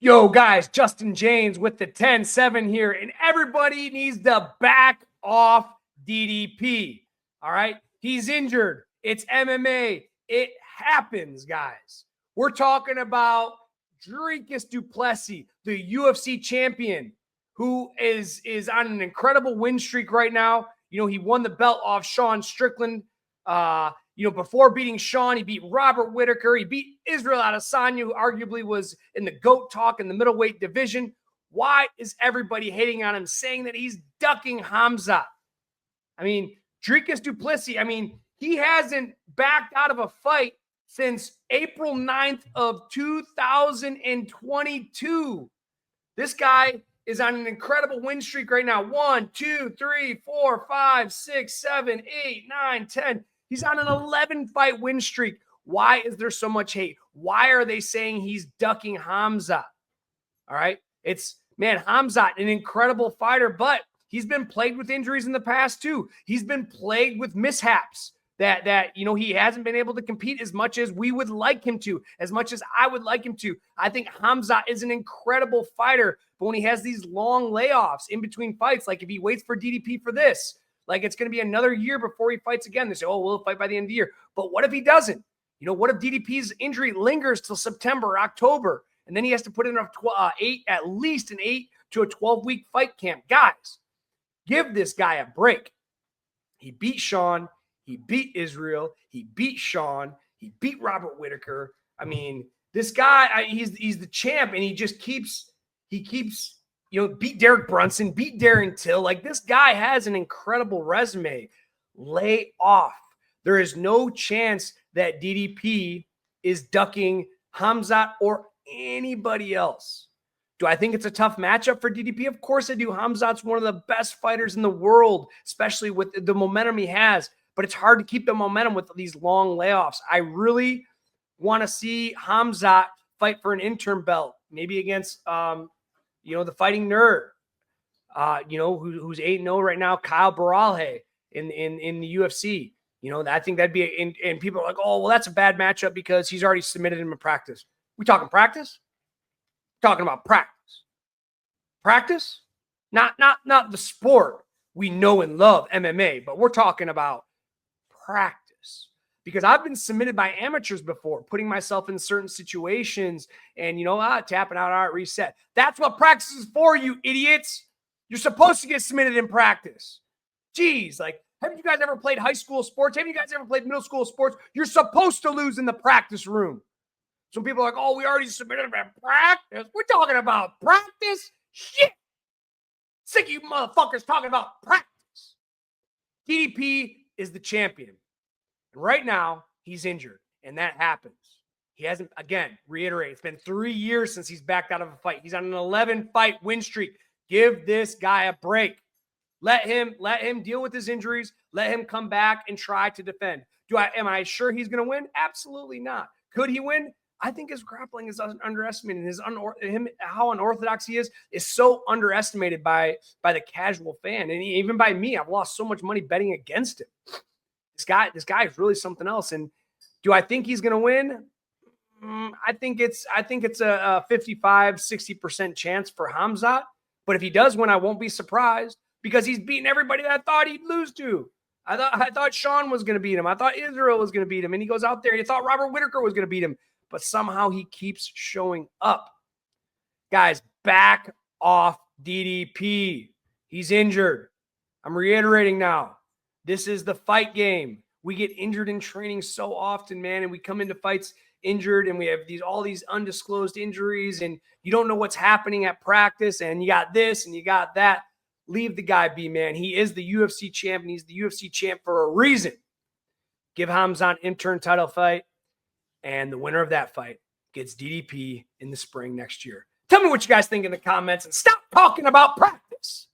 Yo, guys, Justin James with the 10-7 here, and everybody needs to back off DDP, all right? He's injured. It's MMA. It happens, guys. We're talking about Dricus Du Plessis, the UFC champion, who is on an incredible win streak right now. You know, he won the belt off Sean Strickland. Before beating Sean, he beat Robert Whittaker. He beat Israel Adesanya, who arguably was in the GOAT talk in the middleweight division. Why is everybody hating on him, saying that he's ducking Khamzat? I mean, Dricus Du Plessis, he hasn't backed out of a fight since April 9th of 2022. This guy is on an incredible win streak right now. 1, 2, 3, 4, 5, 6, 7, 8, 9, 10. He's on an 11-fight win streak. Why is there so much hate? Why are they saying he's ducking Khamzat? All right. Khamzat, an incredible fighter, but he's been plagued with injuries in the past too. He's been plagued with mishaps that he hasn't been able to compete as much as we would like him to, as much as I would like him to. I think Khamzat is an incredible fighter, but when he has these long layoffs in between fights, like if he waits for DDP for this, like it's going to be another year before he fights again. They say, oh, we'll fight by the end of the year. But what if he doesn't? What if DDP's injury lingers till September or October, and then he has to put in at least an 8 to a 12-week fight camp? Guys, give this guy a break. He beat Sean. He beat Israel. He beat Sean. He beat Robert Whittaker. I mean, this guy, he's the champ, and he keeps beat Derek Brunson, beat Darren Till. Like, this guy has an incredible resume. Lay off. There is no chance that DDP is ducking Khamzat or anybody else. Do I think it's a tough matchup for DDP? Of course I do. Khamzat's one of the best fighters in the world, especially with the momentum he has. But it's hard to keep the momentum with these long layoffs. I really want to see Khamzat fight for an interim belt, maybe against the fighting nerd, who's 8-0 right now, Kyle Baralhe in the UFC. I think that'd be, and people are like, oh, well, that's a bad matchup because he's already submitted him in practice. We talking practice? Talking about practice. Practice? Not the sport we know and love, MMA, but we're talking about practice. Because I've been submitted by amateurs before, putting myself in certain situations and, tapping out, all right, reset. That's what practice is for, you idiots. You're supposed to get submitted in practice. Jeez, like, haven't you guys ever played high school sports? Haven't you guys ever played middle school sports? You're supposed to lose in the practice room. Some people are like, oh, we already submitted him in practice. We're talking about practice? Shit. Sick of you motherfuckers talking about practice. DDP is the champion. Right now, he's injured, and that happens. He hasn't, again, reiterate, it's been 3 years since he's backed out of a fight. He's on an 11-fight win streak. Give this guy a break. Let him deal with his injuries. Let him come back and try to defend. Am I sure he's going to win? Absolutely not. Could he win? I think his grappling is underestimated. How unorthodox he is so underestimated by the casual fan, and even by me. I've lost so much money betting against him. This guy is really something else. And do I think he's going to win? I think it's a 55-60% chance for Khamzat. But if he does win, I won't be surprised because he's beaten everybody that I thought he'd lose to. I thought Sean was going to beat him. I thought Israel was going to beat him. And he goes out there. He thought Robert Whittaker was going to beat him. But somehow he keeps showing up. Guys, back off DDP. He's injured. I'm reiterating now. This is the fight game. We get injured in training so often, man, and we come into fights injured, and we have all these undisclosed injuries, and you don't know what's happening at practice, and you got this and you got that. Leave the guy be, man. He is the UFC champ, and he's the UFC champ for a reason. Give Khamzat an interim title fight, and the winner of that fight gets DDP in the spring next year. Tell me what you guys think in the comments, and stop talking about practice.